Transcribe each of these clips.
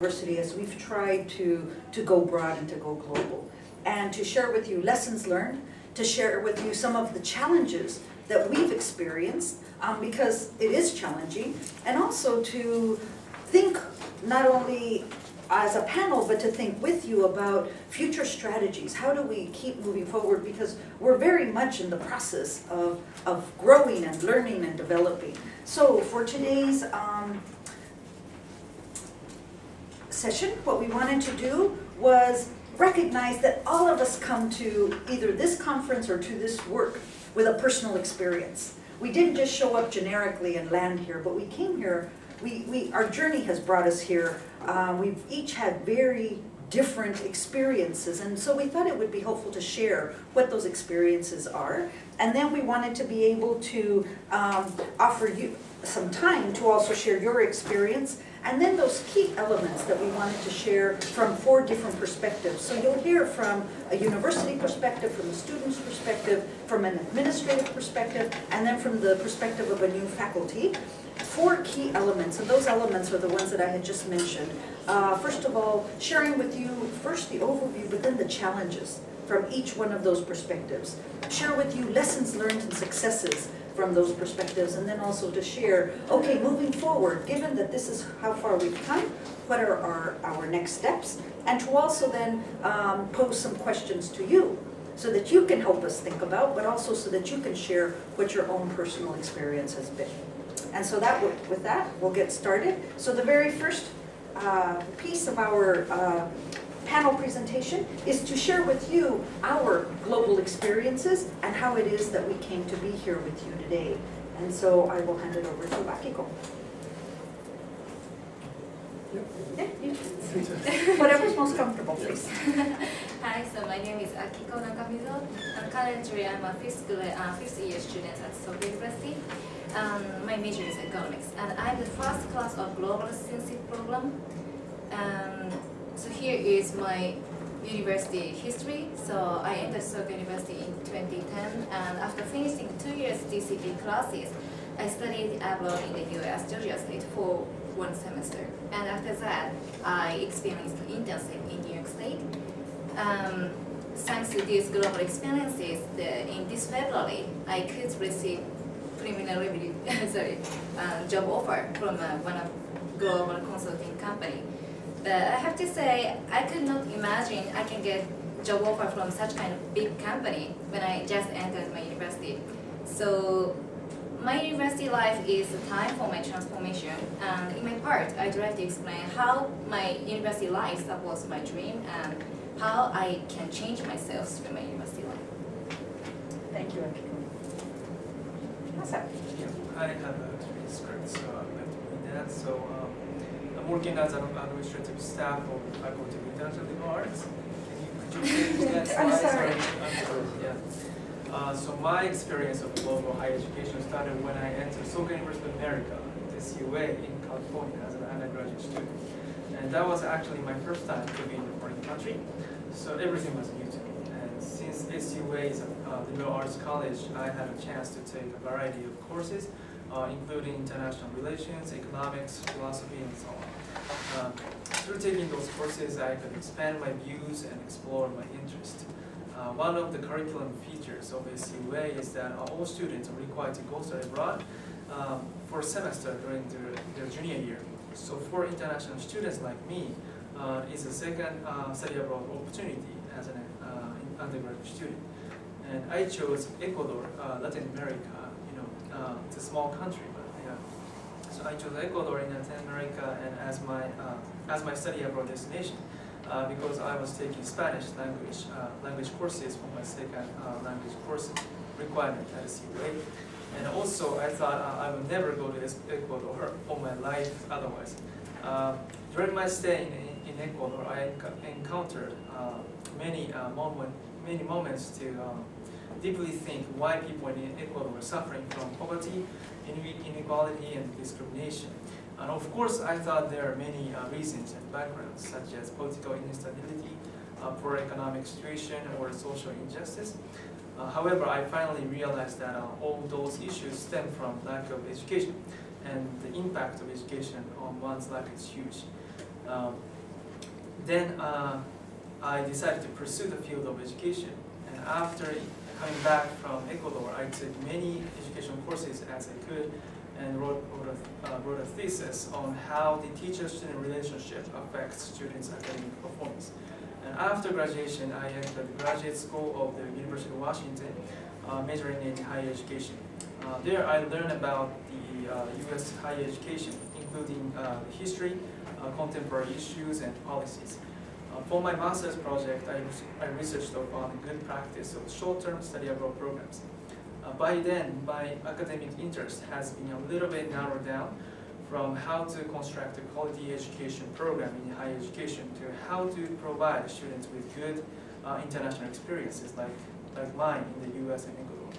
University as we've tried to go broad and to go global, and to share with you lessons learned, to share with you some of the challenges that we've experienced, because it is challenging, and also to think not only as a panel, but to think with you about future strategies. How do we keep moving forward? Because we're very much in the process of growing and learning and developing. So for today's session, what we wanted to do was recognize that all of us come to either this conference or to this work with a personal experience. We didn't just show up generically and land here, but we came here, our journey has brought us here. We've each had very different experiences, and so we thought it would be helpful to share what those experiences are. And then we wanted to be able to offer you some time to also share your experience, and then those key elements that we wanted to share from 4 different perspectives. So you'll hear from a university perspective, from a student's perspective, from an administrative perspective, and then from the perspective of a new faculty. 4 key elements, and those elements are the ones that I had just mentioned. First of all, sharing with you first the overview, but then the challenges from each one of those perspectives. Share with you lessons learned and successes from those perspectives, and then also to share, okay, moving forward, given that this is how far we've come, what are our next steps, and to also then pose some questions to you so that you can help us think about, but also so that you can share what your own personal experience has been. And so with that, we'll get started. So the very first piece of our panel presentation is to share with you our global experiences and how it is that we came to be here with you today. And so I will hand it over to Akiko. Whatever's most comfortable, please. Hi, so my name is Akiko Nakamizo, and currently I'm a 5th year student at Soka University. My major is economics, and I'm the first class of global citizenship program. So here is my university history. So I entered Soka University in 2010, and after finishing 2 years DCP classes, I studied abroad in the US, Georgia State, for 1 semester. And after that, I experienced internship in New York State. Thanks to these global experiences, in this February, I could receive preliminary job offer from one of global consulting company. But I have to say, I could not imagine I can get job offer from such kind of big company when I just entered my university. So my university life is a time for my transformation, and in my part, I'd like to explain how my university life supports my dream and how I can change myself through my university life. Thank you, Akiko. I have a script, so I'd like to read that. So I'm working as an administrative staff of the Faculty of International Liberal Arts. Could you change that slide? I'm sorry. Yeah. So my experience of global higher education started when I entered Soka University of America, this UA in California, as an undergraduate student. And that was actually my first time to be in a foreign country, so everything was new to me. And since SUA is a liberal arts college, I had a chance to take a variety of courses, including international relations, economics, philosophy, and so on. Through taking those courses, I could expand my views and explore my interests. One of the curriculum features of SUA is that all students are required to go study abroad for a semester during their junior year. So for international students like me, it's a second study abroad opportunity as an undergraduate student. And I chose Ecuador, Latin America. It's a small country, but yeah. So I chose Ecuador in Latin America and as my study abroad destination because I was taking Spanish language courses for my second language course requirement at SUA. And also, I thought I would never go to Ecuador all my life otherwise. During my stay in Ecuador, I encountered many moments to deeply think why people in Ecuador were suffering from poverty, inequality, and discrimination. And of course, I thought there are many reasons and backgrounds, such as political instability, poor economic situation, or social injustice. However, I finally realized that all those issues stem from lack of education, and the impact of education on one's life is huge. then I decided to pursue the field of education. And after coming back from Ecuador, I took many education courses as I could and wrote a thesis on how the teacher-student relationship affects students' academic performance. And after graduation, I entered the graduate school of the University of Washington, majoring in higher education. There I learned about the U.S. higher education, including history, contemporary issues, and policies. For my master's project, I researched upon the good practice of short-term study abroad programs. By then, my academic interest has been a little bit narrowed down from how to construct a quality education program in higher education to how to provide students with good international experiences like mine in the US and Ecuador.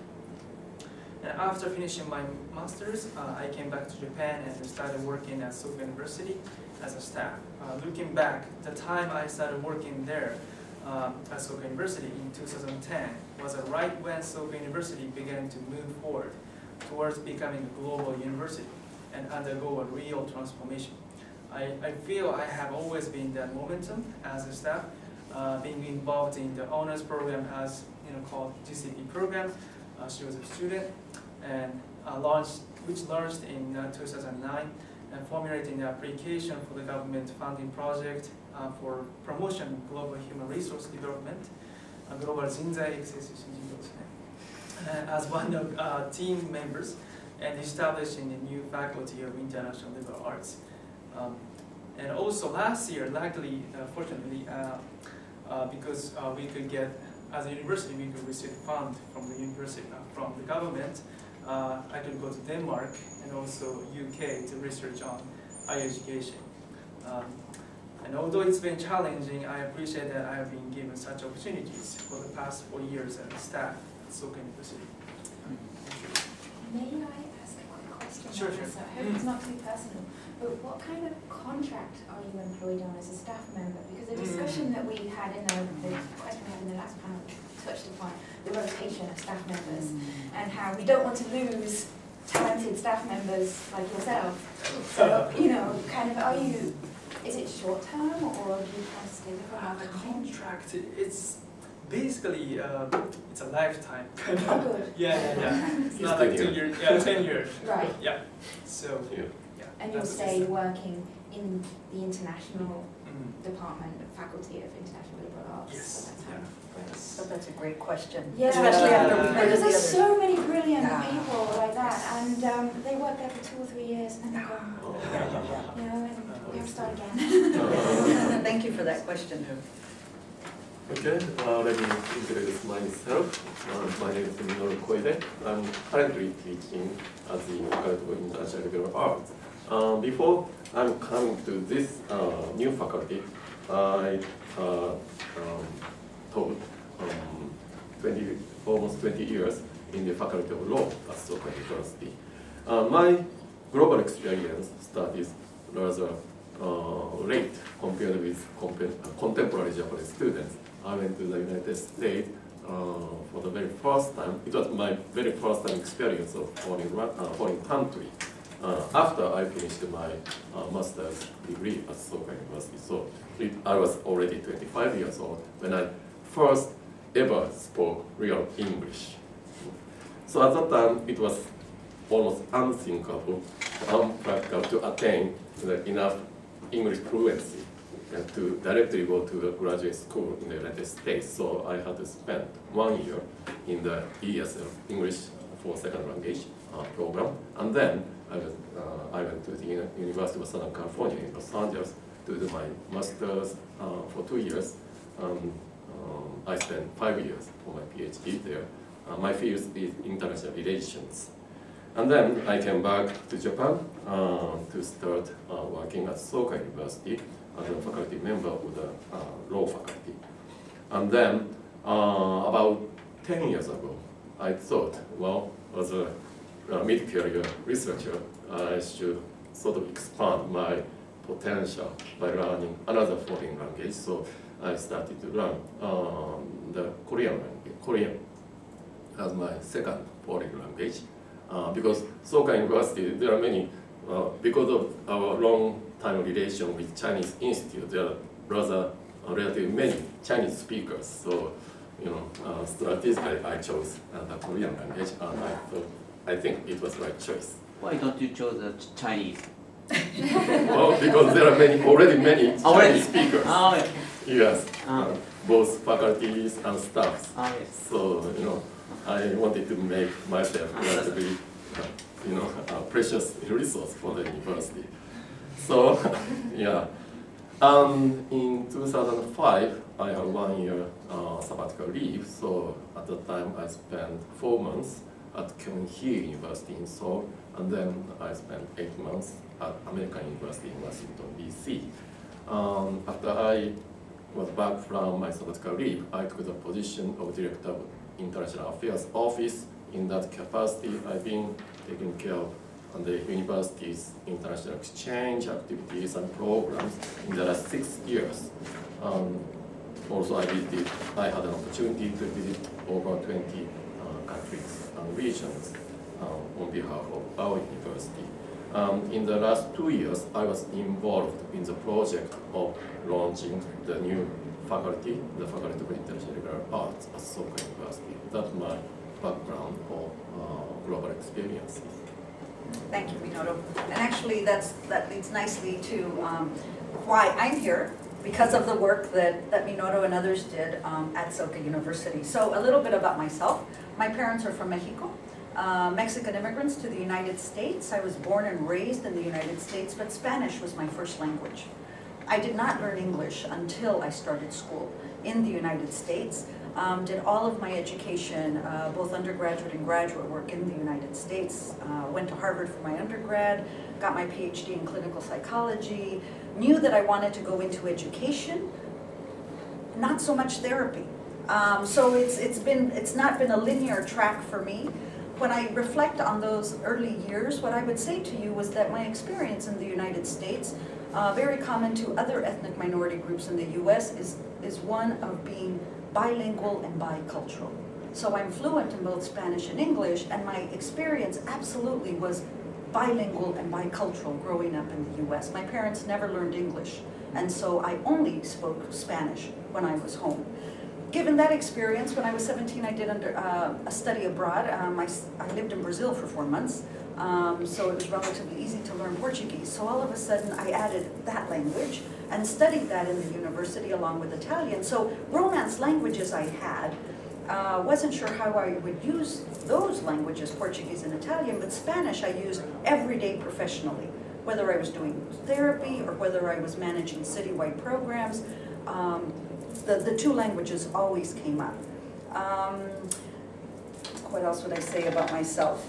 And after finishing my master's, I came back to Japan and started working at Soka University as a staff. Looking back, the time I started working there at Soka University in 2010 was right when Soka University began to move forward towards becoming a global university and undergo a real transformation. I feel I have always been that momentum as a staff, being involved in the honors program as called GCP program, Students of Student, and which launched in 2009, and formulating the application for the government funding project for promotion of global human resource development, global 진자의 액세스 신진도 as one of team members, and establishing a new faculty of international liberal arts. And also last year, luckily, fortunately, because we could get, as a university, we could receive funds from the university, from the government. I could go to Denmark and also UK to research on higher education. And although it's been challenging, I appreciate that I have been given such opportunities for the past 4 years as a staff at Soka University. May I ask a quick question? Sure. So I hope it's not too personal, but what kind of contract are you employed on as a staff member? Because the discussion that we had in the question we had in the last panel touched upon the rotation of staff members and how we don't want to lose talented staff members like yourself. So, kind of, is it short term or do you kind of stay with The contract, it's basically, it's a lifetime. Oh, good. Yeah. It's not like 2 years, 10 years. Right. Yeah. So, yeah. And you'll stay working in the international department, faculty of international liberal arts. Yes. So that's how great. So that's a great question, Yeah. especially after we heard Because of the there's others. so many brilliant Yeah. people like that, and they work there for 2 or 3 years, and they're gone. And we have to start again. Thank you for that question. Okay, let me introduce myself. My name is Minoru Koide. I'm currently teaching at the Faculty of International Liberal Arts. Before I'm coming to this new faculty, I taught almost 20 years in the Faculty of Law at Soka University. My global experience started rather late compared with contemporary Japanese students. I went to the United States for the very first time. It was my very first time experience of foreign country. After I finished my master's degree at Soka University. So I was already 25 years old when I first ever spoke real English. So at that time, it was almost unthinkable, unpractical to attain enough English fluency to directly go to a graduate school in the United States. So I had to spend 1 year in the ESL, English for Second Language program. And then I went to the University of Southern California in Los Angeles to do my master's for 2 years. I spent 5 years for my PhD there. My field is international relations. And then I came back to Japan to start working at Soka University as a faculty member of the law faculty. And then about 10 years ago, I thought, well, as a mid-career researcher, I should sort of expand my potential by learning another foreign language. So I started to learn the Korean as my second foreign language. Because Soka University, there are many, because of our long time relation with Chinese Institute, there are rather relatively many Chinese speakers. So, strategically I chose the Korean language, and I think it was the right choice. Why don't you choose the Chinese? Well, because there are already many Chinese speakers. Oh, yeah. Yes, Ah. both faculties and staffs. Oh, yes. So, I wanted to make myself relatively, precious resource for the university. So, yeah. In 2005, I had 1 year sabbatical leave. So at the time, I spent 4 months at Kyung-hee University in Seoul, and then I spent 8 months at American University in Washington, D.C. After I was back from my sabbatical leave, I took the position of Director of International Affairs Office. In that capacity, I've been taking care of the university's international exchange activities and programs in the last 6 years. Also, I had an opportunity to visit over 20 countries and regions on behalf of our university. In the last 2 years, I was involved in the project of launching the new faculty, the Faculty of International Liberal Arts at Soka University. That's my background of global experiences. Thank you, Minoru. And actually, that leads nicely to why I'm here, because of the work that Minoru and others did at Soka University. So a little bit about myself. My parents are from Mexico, Mexican immigrants to the United States. I was born and raised in the United States, but Spanish was my first language. I did not learn English until I started school in the United States. Did all of my education, both undergraduate and graduate work in the United States. Went to Harvard for my undergrad, got my PhD in clinical psychology, knew that I wanted to go into education, not so much therapy. So it's not been a linear track for me. When I reflect on those early years, what I would say to you was that my experience in the United States, very common to other ethnic minority groups in the US, is one of being bilingual and bicultural. So I'm fluent in both Spanish and English, and my experience absolutely was bilingual and bicultural growing up in the US. My parents never learned English, and so I only spoke Spanish when I was home. Given that experience, when I was 17, I did a study abroad. I lived in Brazil for 4 months, so it was relatively easy to learn Portuguese. So all of a sudden, I added that language and studied that in the university along with Italian. So Romance languages I had, wasn't sure how I would use those languages, Portuguese and Italian, but Spanish I used every day professionally, whether I was doing therapy or whether I was managing citywide programs. The two languages always came up. What else would I say about myself?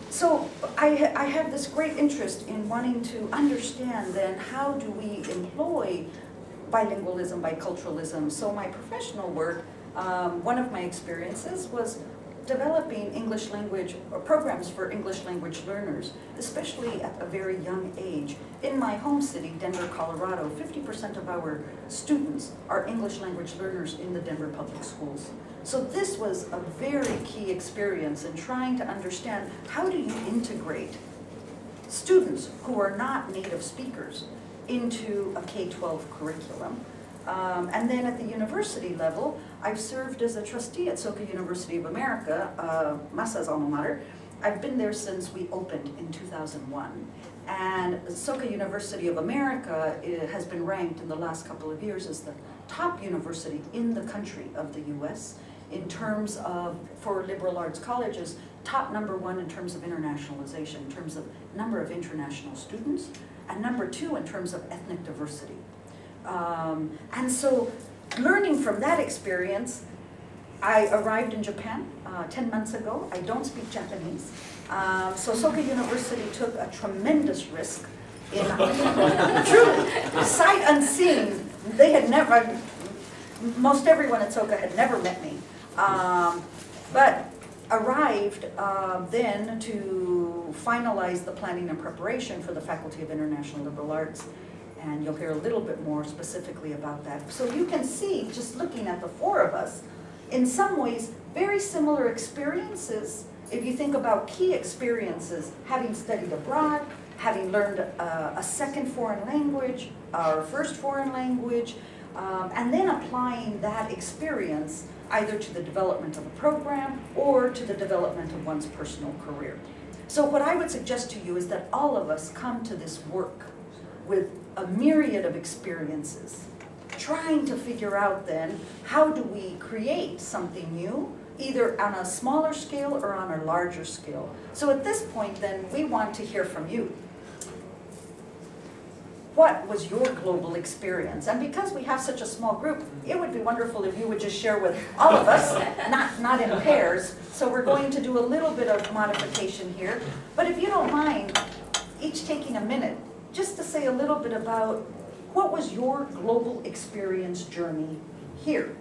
So I have this great interest in wanting to understand then how do we employ bilingualism, biculturalism. So my professional work, one of my experiences was developing English language or programs for English language learners, especially at a very young age. In my home city, Denver, Colorado, 50% of our students are English language learners in the Denver public schools. So this was a very key experience in trying to understand how do you integrate students who are not native speakers into a K-12 curriculum. And then at the university level, I've served as a trustee at Soka University of America, Masa's alma mater. I've been there since we opened in 2001. And Soka University of America has been ranked in the last couple of years as the top university in the country of the US in terms of, for liberal arts colleges, top #1 in terms of internationalization, in terms of number of international students, and #2 in terms of ethnic diversity. And so learning from that experience, I arrived in Japan 10 months ago. I don't speak Japanese. So Soka University took a tremendous risk in truly, sight unseen. They had never, most everyone at Soka had never met me. But arrived then to finalize the planning and preparation for the Faculty of International Liberal Arts. And you'll hear a little bit more specifically about that. So you can see, just looking at the four of us, in some ways, very similar experiences. If you think about key experiences, having studied abroad, having learned a second foreign language, our first foreign language, and then applying that experience either to the development of a program or to the development of one's personal career. So what I would suggest to you is that all of us come to this work with a myriad of experiences, trying to figure out then, how do we create something new, either on a smaller scale or on a larger scale. So at this point then, we want to hear from you. What was your global experience? And because we have such a small group, it would be wonderful if you would just share with all of us, not in pairs. So we're going to do a little bit of modification here. But if you don't mind, each taking a minute, just to say a little bit about what was your global experience journey here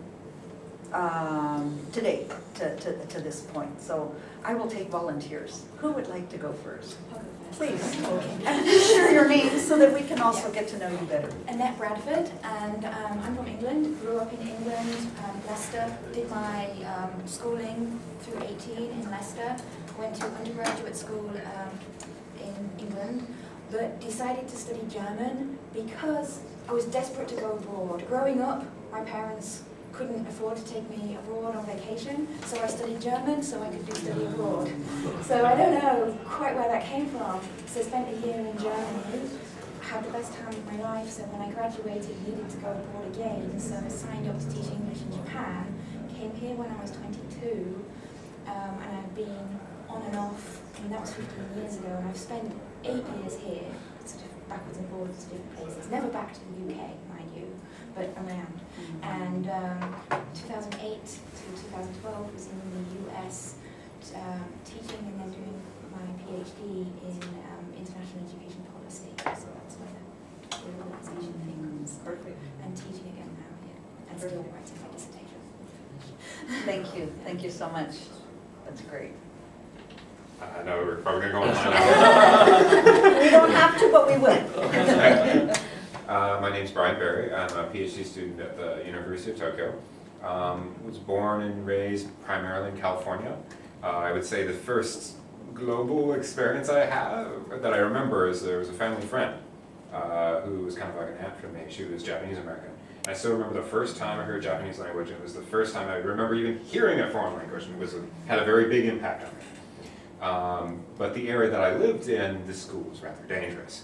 today, to this point. So I will take volunteers. Who would like to go first? Please. And share your name so that we can also get to know you better. Annette Bradford, and I'm from England, grew up in England, Leicester, did my schooling through 18 in Leicester, went to undergraduate school in England, but decided to study German because I was desperate to go abroad. Growing up, my parents couldn't afford to take me abroad on vacation, so I studied German so I could do study abroad. So I don't know quite where that came from. So I spent a year in Germany, had the best time of my life, so when I graduated needed to go abroad again, so I signed up to teach English in Japan, came here when I was 22, and I've been on and off, I mean that was 15 years ago, and I've spent 8 years here, sort of backwards and forwards to different places, never back to the UK, mind you, but around. And 2008 to 2012 was in the US teaching and then doing my PhD in international education policy. So that's where the organisation thing comes. Perfect. And teaching again now, yeah. And still writing my dissertation. Thank you. Thank you so much. That's great. I know we're probably going to go on. We don't have to, but we will. My name's Brian Berry. I'm a PhD student at the University of Tokyo. Was born and raised primarily in California. I would say the first global experience I have that I remember is there was a family friend who was kind of like an aunt for me. She was Japanese American. And I still remember the first time I heard Japanese language, and it was the first time I remember even hearing a foreign language, and it had a very big impact on me. But the area that I lived in, this school was rather dangerous.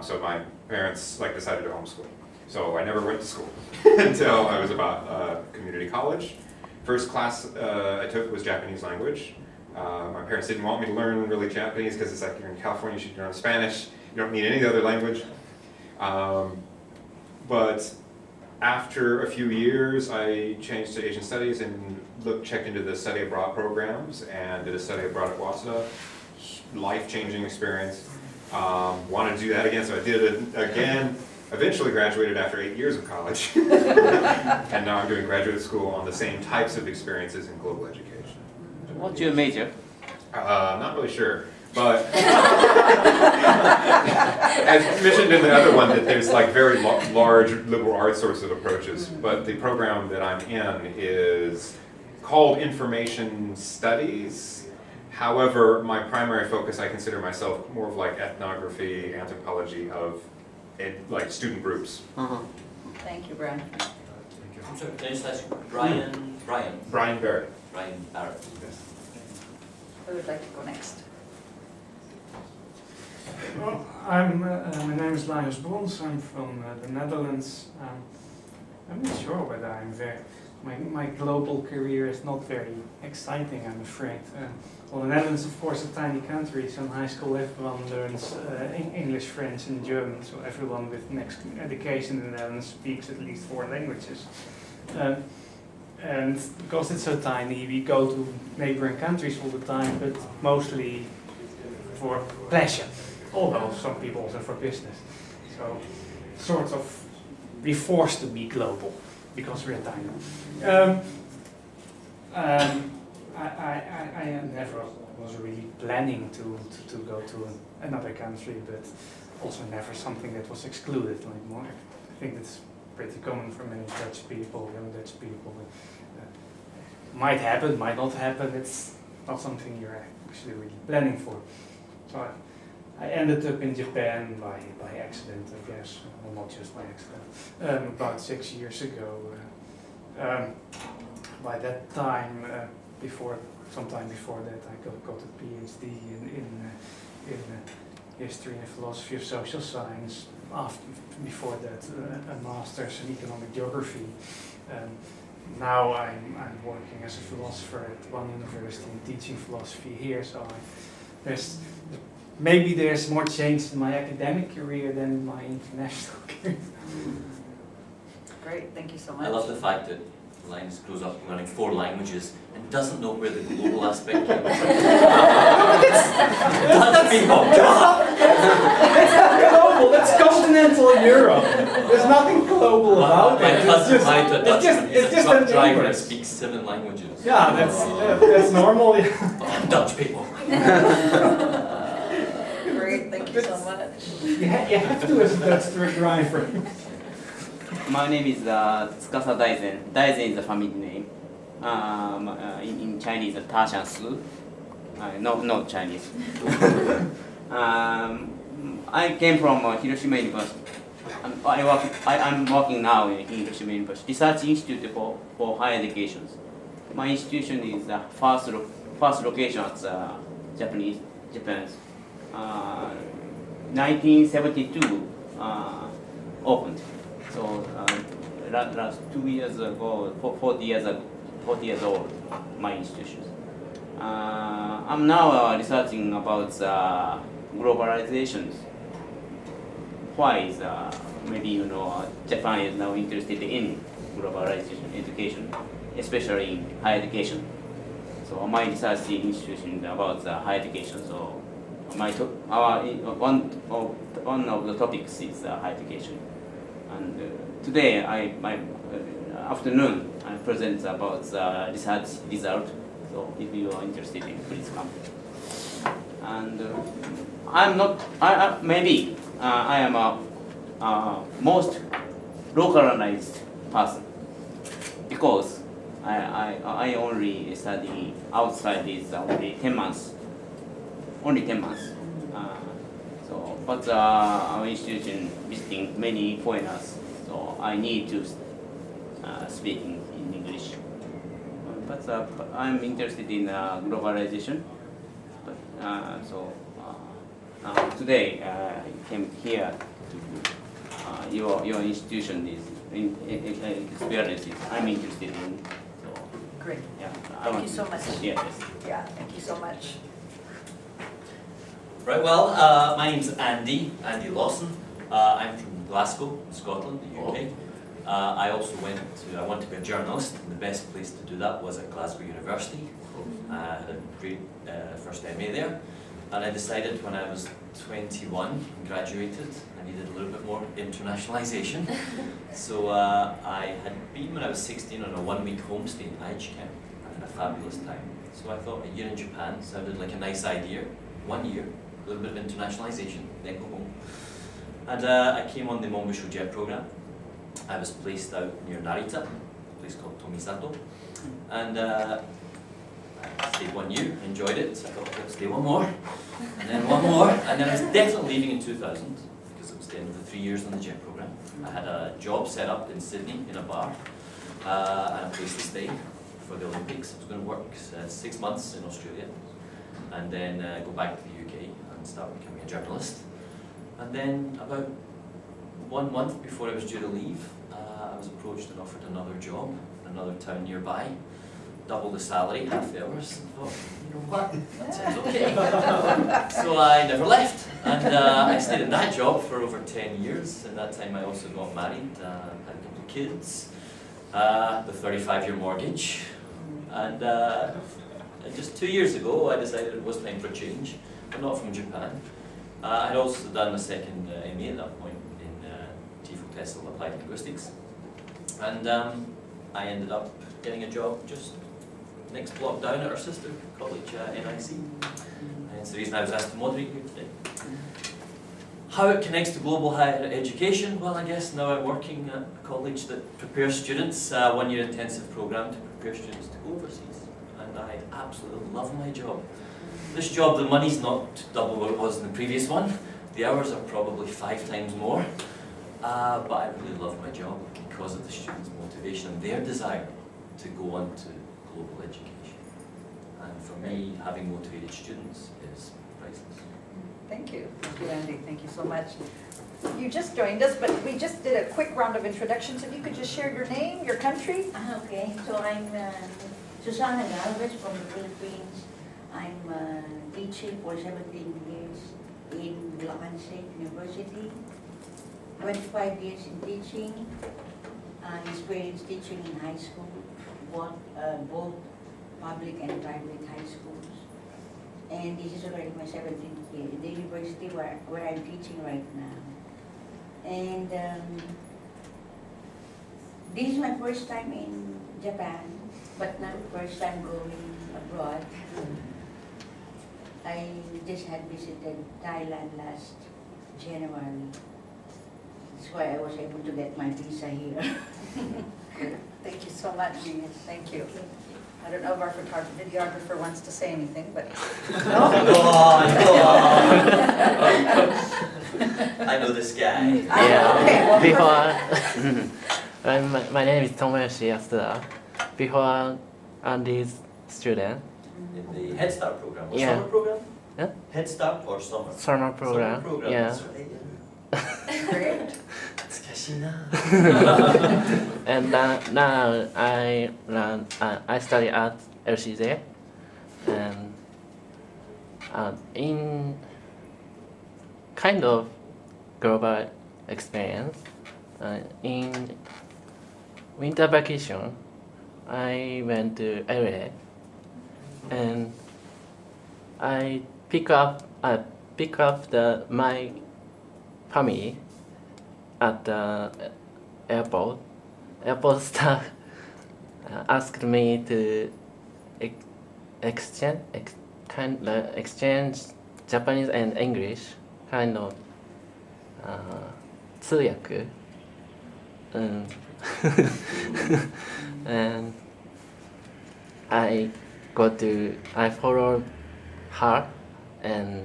So my parents decided to homeschool. So I never went to school until I was about community college. First class I took was Japanese language. My parents didn't want me to learn really Japanese because it's like you're in California, you should learn Spanish. You don't need any other language. But after a few years, I changed to Asian studies and checked into the study abroad programs and did a study abroad at Waseda. Life-changing experience. Wanted to do that again, so I did it again. Eventually graduated after 8 years of college. And now I'm doing graduate school on the same types of experiences in global education. What's your major? Not really sure. But as mentioned in the other one, that there's very large liberal arts sorts of approaches. But the program that I'm in is called Information Studies. However, my primary focus, I consider myself more of ethnography, anthropology of student groups. Thank you, Brian. I'm sorry, can I just ask Brian? Brian Barrett. Brian Barrett. Yes. Who would like to go next? Well, my name is Linus Brons. I'm from the Netherlands. I'm not sure whether I'm very. My global career is not very exciting, I'm afraid. Well, the Netherlands, of course, is a tiny country, so in high school everyone learns English, French and German, so everyone with next education in the Netherlands speaks at least 4 languages. And because it's so tiny, we go to neighboring countries all the time, but mostly for pleasure, although some people also for business. So, sort of, we're forced to be global, because we're tiny. I never was really planning to go to another country, but also never something that was excluded anymore. I think that's pretty common for many Dutch people, young Dutch people. Might happen, might not happen, it's not something you're actually really planning for. So I ended up in Japan by accident, I guess, well, not just by accident, about 6 years ago. By that time, sometime before that, I got a PhD in history and philosophy of social science. Before that, a master's in economic geography. Now I'm working as a philosopher at one university and teaching philosophy here. So maybe there's more change in my academic career than in my international career. Great, thank you so much. I love the fact that Linus grows up learning 4 languages and doesn't know where the global aspect came from. Dutch people, God! It's not global, it's continental Europe. There's nothing global about My it. cousin married to a Dutchman. It's He's a just truck an driver that English. speaks 7 languages. Yeah, that's normal. Oh, Dutch people. Great, thank you so much. You have to as a Dutch truck driver. My name is Tsukasa Daizen. Daizen is a family name. In Chinese, Ta Shan Su. No Chinese. I came from Hiroshima University. I'm working now in Hiroshima University, Research Institute for Higher Education. My institution is the first location at Japan's 1972 opened. So last 2 years ago, 40 years old, my institution. I'm now researching about globalizations. Why is maybe you know Japan is now interested in globalization education, especially in higher education. So my research institution is about higher education. So one of the topics is higher education. And today, my afternoon, I present about research result. So if you are interested in, please come. And I'm not. I am a most localized person because I only study outside is only 10 months. Only 10 months. But our institution visiting many foreigners, so I need to speak in English. But I'm interested in globalization. But, today I came here to your institution is experiences I'm interested in. So, Great, yeah, thank you so much. Yes. Yeah, thank you so much. Right, well, my name's Andy Lawson. I'm from Glasgow, Scotland, the UK. I also want to be a journalist, and the best place to do that was at Glasgow University. I had a great first MA there, and I decided when I was 21 and graduated, I needed a little bit more internationalisation. So I had been, when I was 16, on a 1-week homestay in Aichi camp. I had a fabulous time. So I thought a year in Japan sounded like a nice idea. 1 year. A little bit of internationalisation, then go home. And I came on the Mombusho Jet program. I was placed out near Narita, a place called Tomisato. And I stayed 1 year, enjoyed it. So I thought, let's stay 1 more, and then 1 more. And then I was definitely leaving in 2000, because it was the end of the 3 years on the jet program. I had a job set up in Sydney, in a bar, and a place to stay for the Olympics. I was going to work 6 months in Australia, and then go back to the UK and start becoming a journalist. And then about 1 month before I was due to leave, I was approached and offered another job in another town nearby, double the salary, half the hours. I thought, you know what, that sounds okay. So I never left, and I stayed in that job for over 10 years. In that time I also got married, had a couple of kids, the 35-year mortgage, and just 2 years ago I decided it was time for a change, but not from Japan. I had also done a second MA at that point in TEFL Applied Linguistics, and I ended up getting a job just next block down at our sister college, NIC. And it's the reason I was asked to moderate here today. How it connects to global higher education? Well, I guess now I'm working at a college that prepares students, 1 year intensive program to prepare students to go overseas. And I absolutely love my job. This job, the money's not double what it was in the previous one. The hours are probably 5 times more. But I really love my job because of the students' motivation and their desire to go on to global education. And for me, having motivated students is priceless. Thank you, Andy. Thank you so much. You just joined us, but we just did a quick round of introductions. If you could just share your name, your country. Okay, so I'm Susana Galvez from the Philippines. I'm teaching for 17 years in Lakeland University. 25 years in teaching, experience teaching in high school, both public and private high schools. And this is already my 17th year in the university where I'm teaching right now. And this is my first time in Japan, but not first time going abroad. I just had visited Thailand last January. That's why I was able to get my visa here. Thank you so much. Thank you. I don't know if our videographer wants to say anything, but No? Go on, go on. I know this guy. Yeah. Before, my name is Tomoyoshi Yasuda. Before Andy's student. In the Head Start program, or Yeah. summer program? Yeah. Head Start or summer? Summer program. Summer program, Yeah. that's right. great. And now I study at LCJ, and in kind of global experience. In winter vacation, I went to LA, and I pick up my family at the airport. Airport staff asked me to exchange Japanese and English, kind of 通訳. And I follow her, and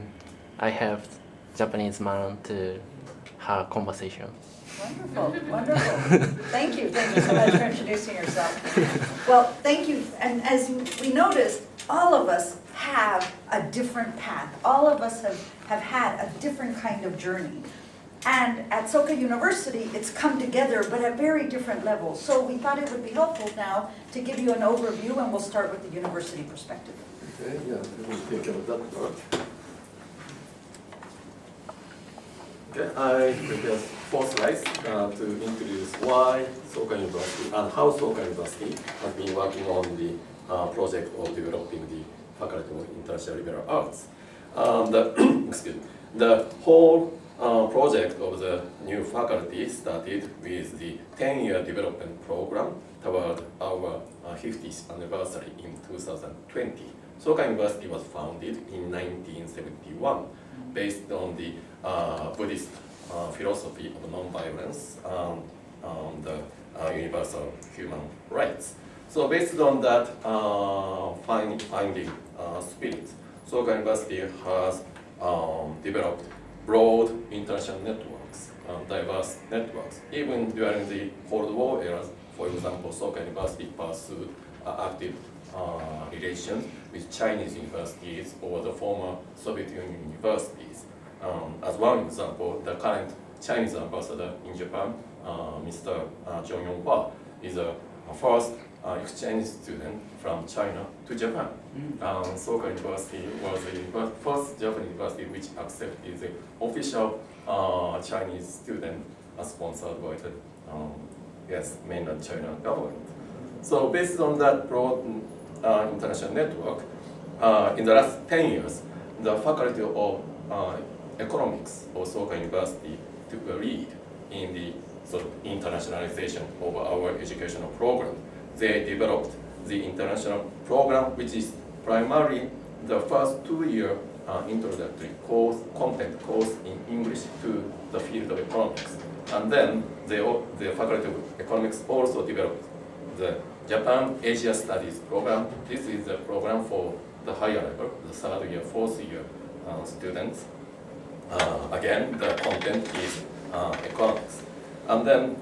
I helped Japanese man to her conversation. Wonderful, wonderful. Thank you so much for introducing yourself. Well, thank you, and as we noticed, all of us have a different path. All of us have had a different kind of journey. And at Soka University, it's come together, but at very different levels. So we thought it would be helpful now to give you an overview, and we'll start with the university perspective. Okay, yeah, let me take care of that part. Okay, I prepared 4 slides to introduce why Soka University and how Soka University has been working on the project of developing the Faculty of International Liberal Arts. The whole project of the new faculty started with the 10-year development program toward our 50th anniversary in 2020. Soka University was founded in 1971 based on the Buddhist philosophy of non-violence and universal human rights. So based on that finding spirit, Soka University has developed broad international networks, diverse networks. Even during the Cold War era, for example, Soka University pursued active relations with Chinese universities or the former Soviet Union universities. As one example, the current Chinese ambassador in Japan, Mr. John Yong-hwa, is a first exchange student from China to Japan. Soka University was the first Japanese university which accepted the official Chinese student sponsored by the mainland China government. So based on that broad international network, in the last 10 years, the Faculty of Economics of Soka University took a lead in the sort of internationalization of our educational program. They developed the international program, which is primarily the first 2-year introductory content course in English to the field of economics. And then the Faculty of Economics also developed the Japan Asia Studies program. This is a program for the higher level, the third year, fourth year students. Again, the content is economics. And then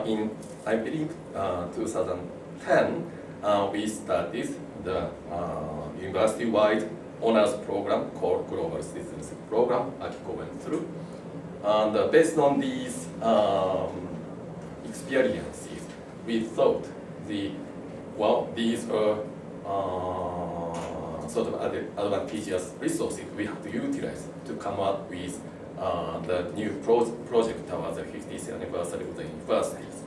in, I believe, 2010, we started the university-wide honors program called Global Citizenship Program. Akiko went through. And based on these experiences, we thought these are sort of advantageous resources we have to utilize to come up with the new project towards the 50th anniversary of the universities.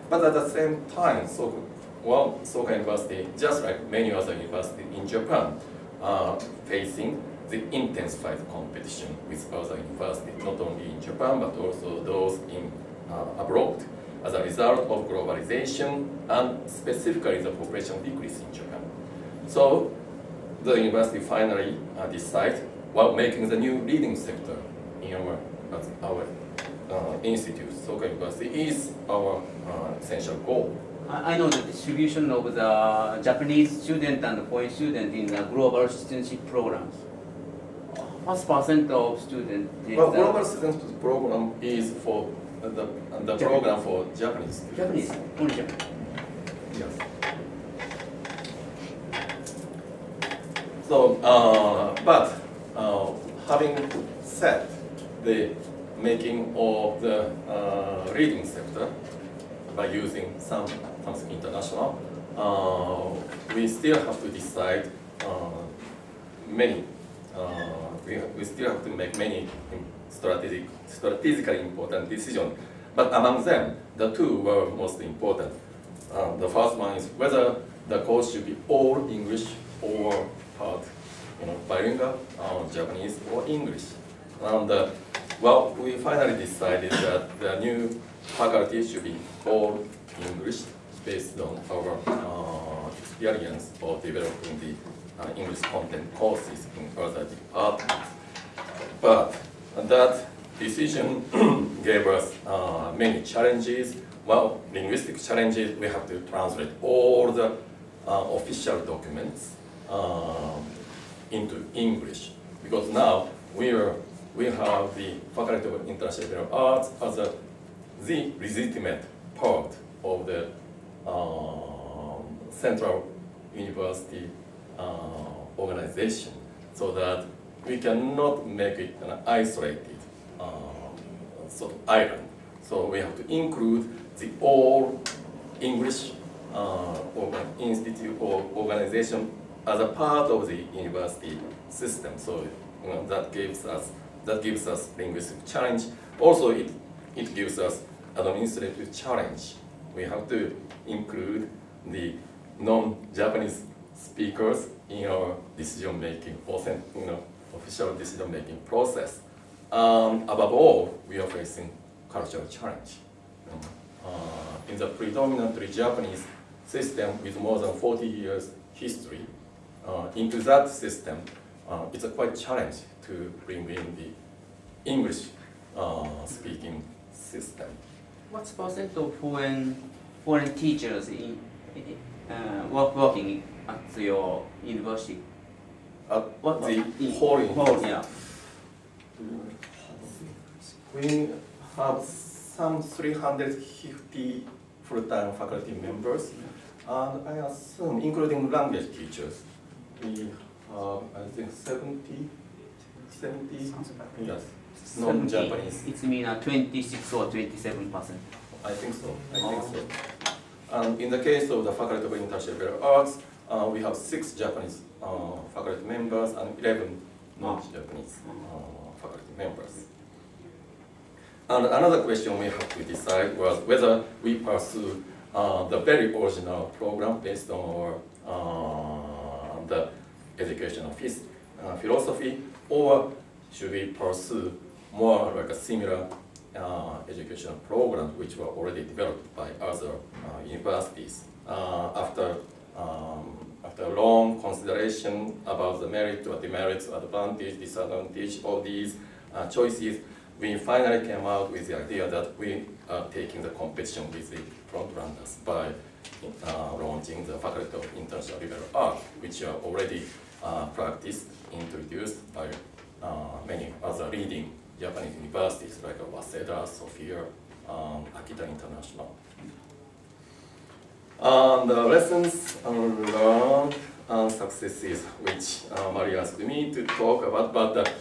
But at the same time, Soka University, just like many other universities in Japan, are facing the intensified competition with other universities, not only in Japan, but also those in abroad, as a result of globalization and specifically the population decrease in Japan. So the university finally decided, while making the new leading sector in our institute, Soka University is our essential goal. I know the distribution of the Japanese student and foreign student in the global citizenship programs. What % of students? Well, global citizenship program is for the program for Japanese students. Japanese, only Japanese. Yes. So, but having said the making of the reading sector by using something international, we still have to decide many. We still have to make many strategically important decisions. But among them, the two were most important. The first one is whether the course should be all English or part, bilingual, Japanese or English. And well, we finally decided that the new faculty should be all English based on our experience of developing the English content courses in other departments. But that decision gave us many challenges. Well, linguistic challenges, we have to translate all the official documents into English, because now we have the Faculty of International Arts as the legitimate part of the Central University organization, so that we cannot make it an isolated sort of island. So we have to include the all English institute or organization as a part of the university system. So that gives us linguistic challenge. Also, it gives us administrative challenge. We have to include the non-Japanese speakers in our decision-making, official decision-making process. Above all, we are facing cultural challenge. In the predominantly Japanese system with more than 40 years history, into that system, it's a quite challenge to bring in the English speaking system. What's % of foreign teachers working at your university? What the whole university? Yeah. We have some 350 full-time faculty members, and I assume, including language teachers, we have, I think, 70, yes, non-Japanese. It's mean 26 or 27%. I think so. And in the case of the Faculty of International Arts, we have 6 Japanese faculty members and 11 non-Japanese faculty members. And another question we have to decide was whether we pursue the very original program based on our the educational philosophy, or should we pursue more like a similar educational programs which were already developed by other universities. After long consideration about the merit or demerits, advantage, disadvantage of these choices, we finally came out with the idea that we are taking the competition with the front runners by launching the Faculty of International Liberal Arts, which are already practice introduced by many other leading Japanese universities like Waseda, Sophia, Akita International. And the lessons learned and successes which Maria asked me to talk about, but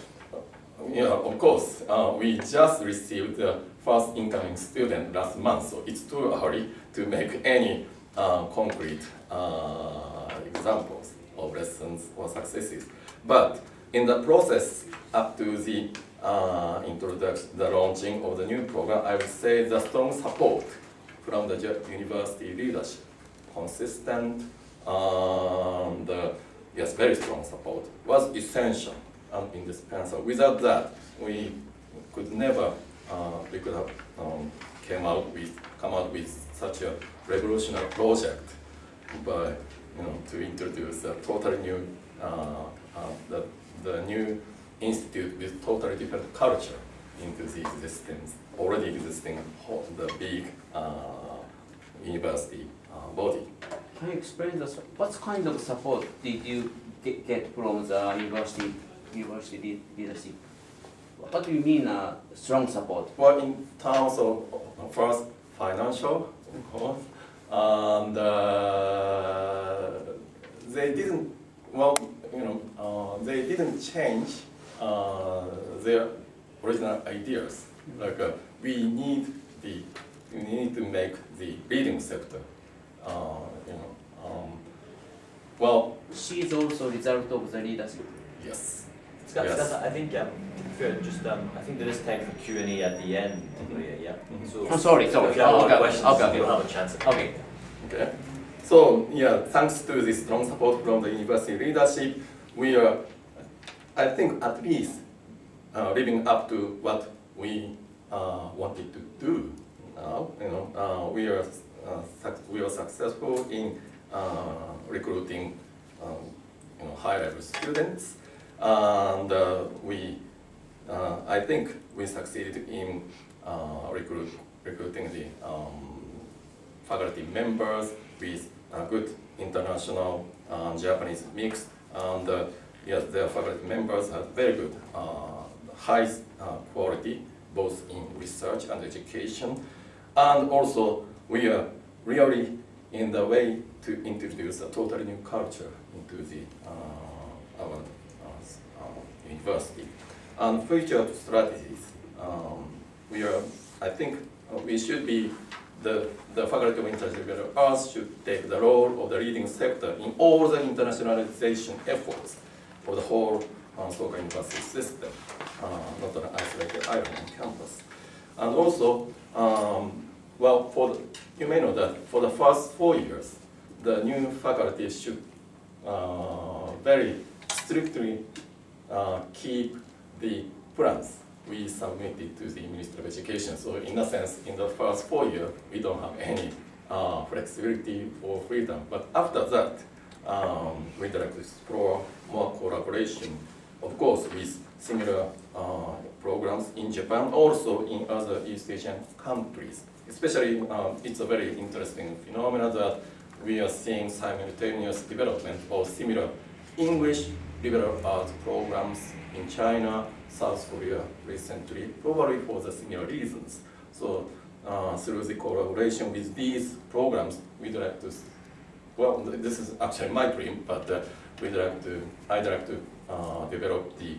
yeah, of course, we just received the first incoming student last month, so it's too early to make any concrete examples of lessons or successes. But in the process up to the introduction, the launching of the new program, I would say the strong support from the university leadership, consistent and yes, very strong support was essential and indispensable. Without that, we could never, we could have come out with such a revolutionary project by, to introduce a totally new, the new institute with totally different culture into the already existing, the big university body. Can you explain this? What kind of support did you get from the university leadership? What do you mean strong support? Well, in terms of first financial, of course, and they didn't. Well, they didn't change their original ideas. Like we need to make the reading sector. Well, she is also a result of the leadership. Yes. Yes. I think I think there is time for Q&A at the end. Yeah. So I'm sorry. If you have more questions, you'll have a chance. Okay. So yeah, thanks to this strong support from the university leadership, we are, I think, at least living up to what we wanted to do. Now, we are successful in recruiting, high-level students, and I think we succeeded in recruiting the faculty members with a good international Japanese mix, and yes, their faculty members have very good, high quality, both in research and education, and also we are really in the way to introduce a totally new culture into the our university. And future strategies, I think we should be the Faculty of Interdisciplinary Arts should take the role of the leading sector in all the internationalization efforts of the whole Soka University system, not an isolated island on campus. And also, well, you may know that for the first 4 years, the new faculty should very strictly keep the plans we submitted to the Ministry of Education. So in a sense, in the first 4 years, we don't have any flexibility or freedom. But after that, we'd like to explore more collaboration, of course, with similar programs in Japan, also in other East Asian countries. Especially, it's a very interesting phenomenon that we are seeing simultaneous development of similar English liberal arts programs in China, South Korea recently, probably for the similar reasons. So through the collaboration with these programs, we'd like to, well, this is actually my dream, but I'd like to develop the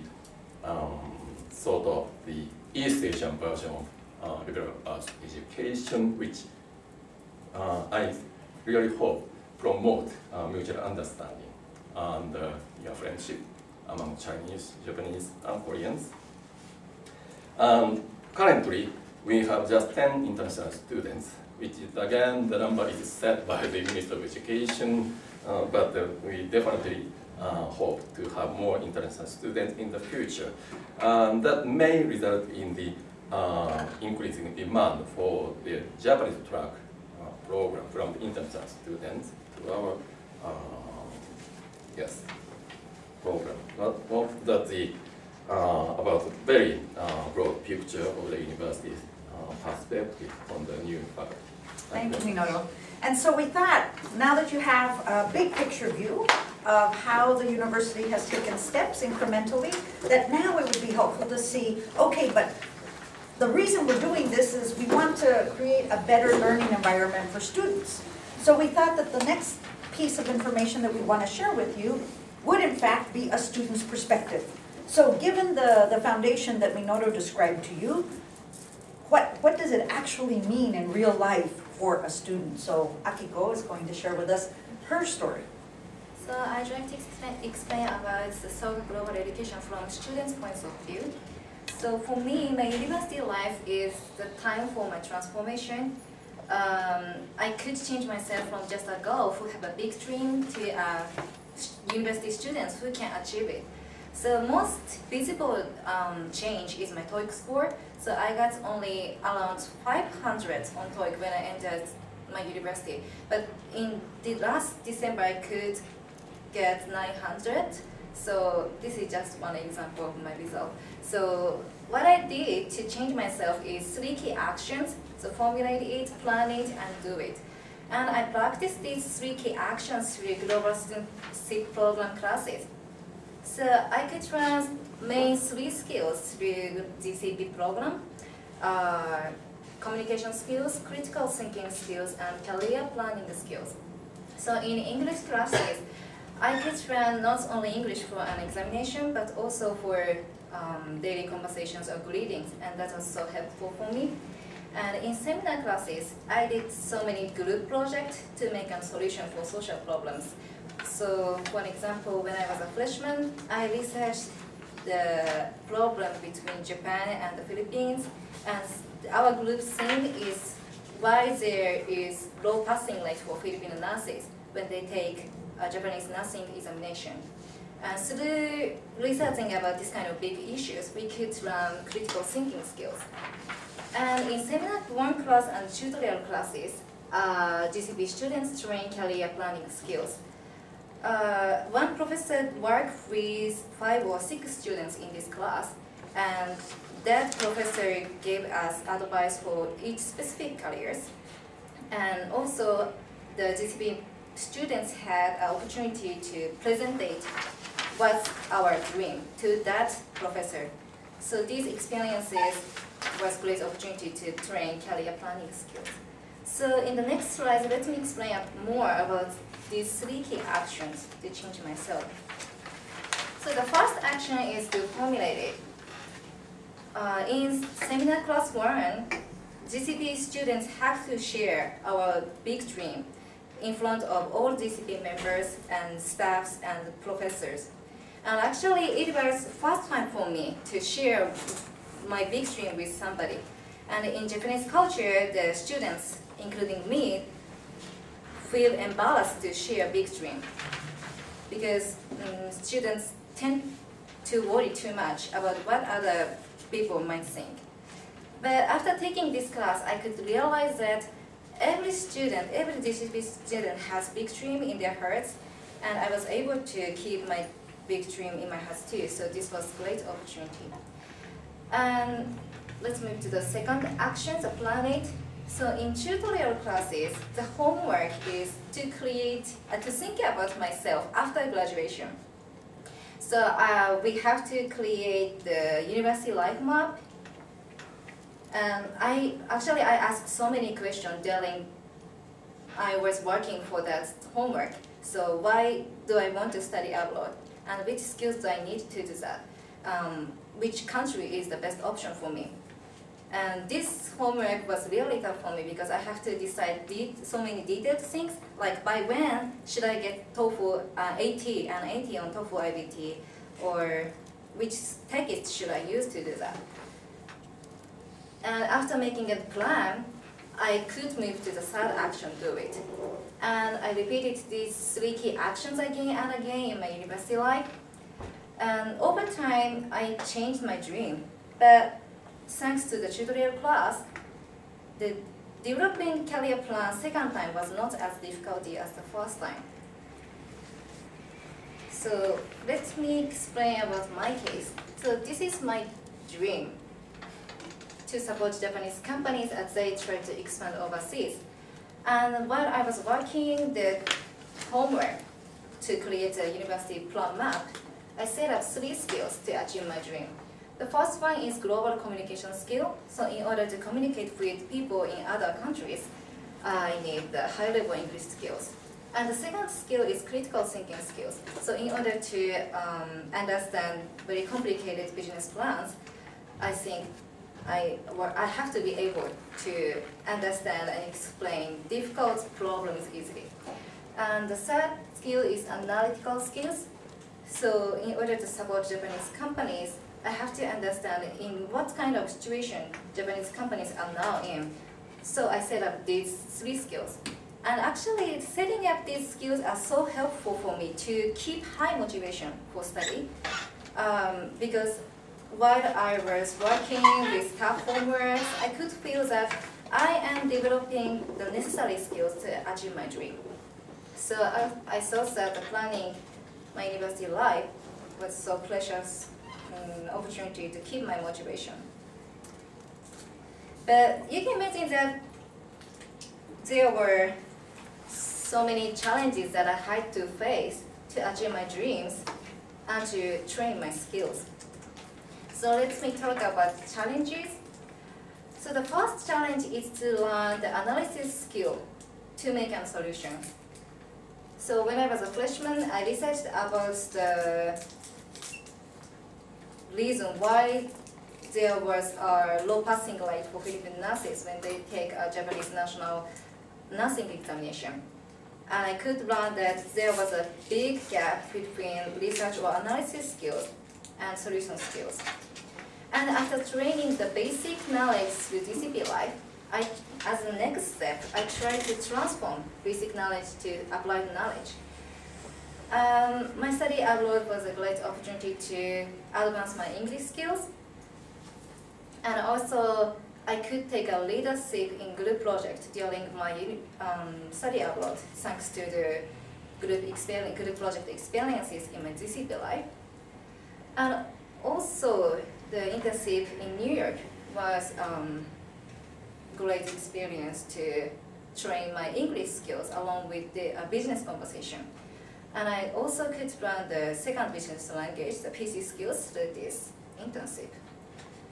sort of the East Asian version of liberal arts education, which I really hope promote mutual understanding and friendship among Chinese, Japanese, and Koreans. Currently, we have just 10 international students, which is, again, the number is set by the Ministry of Education, but we definitely hope to have more international students in the future. That may result in the increasing demand for the Japanese track program from international students to our program. That's about a very broad picture of the university's perspective on the new faculty. Thank you, Minoru. And so we thought, now that you have a big picture view, of how the university has taken steps incrementally, that now it would be helpful to see, okay, but the reason we're doing this is we want to create a better learning environment for students. So we thought that the next piece of information that we want to share with you would in fact be a student's perspective. So given the foundation that Minoru described to you, what does it actually mean in real life for a student? So Akiko is going to share with us her story. So I'd like to explain about the Soka global education from students' points of view. So for me, my university life is the time for my transformation. I could change myself from just a girl who have a big dream to university students who can achieve it. So most visible change is my TOEIC score. So I got only around 500 on TOEIC when I entered my university. But in the last December, I could get 900. So this is just one example of my result. So what I did to change myself is 3 key actions. So formulate it, plan it, and do it. And I practiced these 3 key actions through Global Student Program classes. So I could learn main 3 skills through GCP program, communication skills, critical thinking skills, and career planning skills. So in English classes, I could learn not only English for an examination, but also for daily conversations or greetings, and that was so helpful for me. And in seminar classes, I did so many group projects to make a solution for social problems. So, for example, when I was a freshman, I researched the problem between Japan and the Philippines, and our group's theme is why there is low passing rate for Filipino nurses when they take a Japanese nursing examination. And through researching about this kind of big issues, we could learn critical thinking skills. And in seminar 1 class and tutorial classes, GCP students train career planning skills. One professor worked with 5 or 6 students in this class, and that professor gave us advice for each specific careers. And also, the GCP students had an opportunity to presentate what's our dream to that professor. So these experiences was great opportunity to train career planning skills. So in the next slide, let me explain more about these 3 key actions to change myself. So the first action is to formulate it. In seminar class 1, GCP students have to share our big dream in front of all GCP members and staffs and professors. And actually, it was first time for me to share my big dream with somebody. And in Japanese culture, the students, including me, feel embarrassed to share big dream because students tend to worry too much about what other people might think. But after taking this class, I could realize that every student, every GCP student has big dream in their hearts, and I was able to keep my big dream in my heart too, so this was a great opportunity. And let's move to the second action, the plan it. So in tutorial classes, the homework is to think about myself after graduation. So we have to create the university life map. And I asked so many questions during I was working for that homework. So why do I want to study abroad? And which skills do I need to do that? Which country is the best option for me? And this homework was really tough for me because I have to decide so many detailed things, like by when should I get TOEFL 80 and 80 on TOEFL IBT, or which text should I use to do that? And after making a plan, I could move to the third action, do it. And I repeated these 3 key actions again and again in my university life. And over time, I changed my dream. But thanks to the tutorial class, the developing career plan second time was not as difficult as the first time. So let me explain about my case. So this is my dream, to support Japanese companies as they try to expand overseas. And while I was working, the homework to create a university plan map, I set up 3 skills to achieve my dream. The first one is global communication skill. So in order to communicate with people in other countries, I need the high-level English skills. And the second skill is critical thinking skills. So in order to understand very complicated business plans, I think I have to be able to understand and explain difficult problems easily. And the third skill is analytical skills. So in order to support Japanese companies, I have to understand in what kind of situation Japanese companies are now in. So I set up these 3 skills. And actually, setting up these skills are so helpful for me to keep high motivation for study. Because while I was working with tough homeworks, I could feel that I am developing the necessary skills to achieve my dream. So I thought that planning my university life was so precious opportunity to keep my motivation. But you can imagine that there were so many challenges that I had to face to achieve my dreams and to train my skills. So let me talk about challenges. So the first challenge is to learn the analysis skill to make a solution. So when I was a freshman, I researched about the reason why there was a low passing rate for Philippine nurses when they take a Japanese national nursing examination. And I could learn that there was a big gap between research or analysis skills and solution skills. And after training the basic knowledge through DCP Life, as a next step, I tried to transform basic knowledge to applied knowledge. My study abroad was a great opportunity to advance my English skills. And also, I could take a leadership in group project during my study abroad, thanks to the group project experiences in my DCP life. And also, the internship in New York was great experience to train my English skills along with the business conversation. And I also could learn the second business language, the PC skills, through this internship.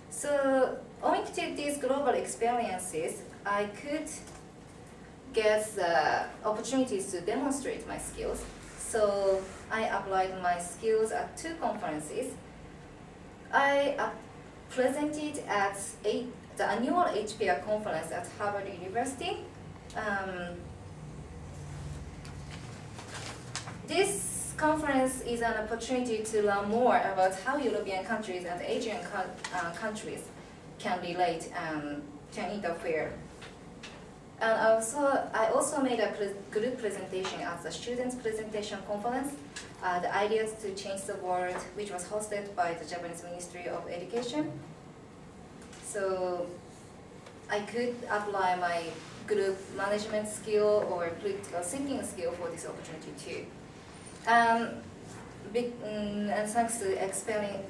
So, owing to these global experiences, I could get the opportunities to demonstrate my skills. So, I applied my skills at 2 conferences. I presented at the annual HPR conference at Harvard University. This conference is an opportunity to learn more about how European countries and Asian countries can relate and can interfere. And I also made a group presentation at the Students' Presentation Conference, the Ideas to Change the World, which was hosted by the Japanese Ministry of Education. So I could apply my group management skill or critical thinking skill for this opportunity too. And thanks to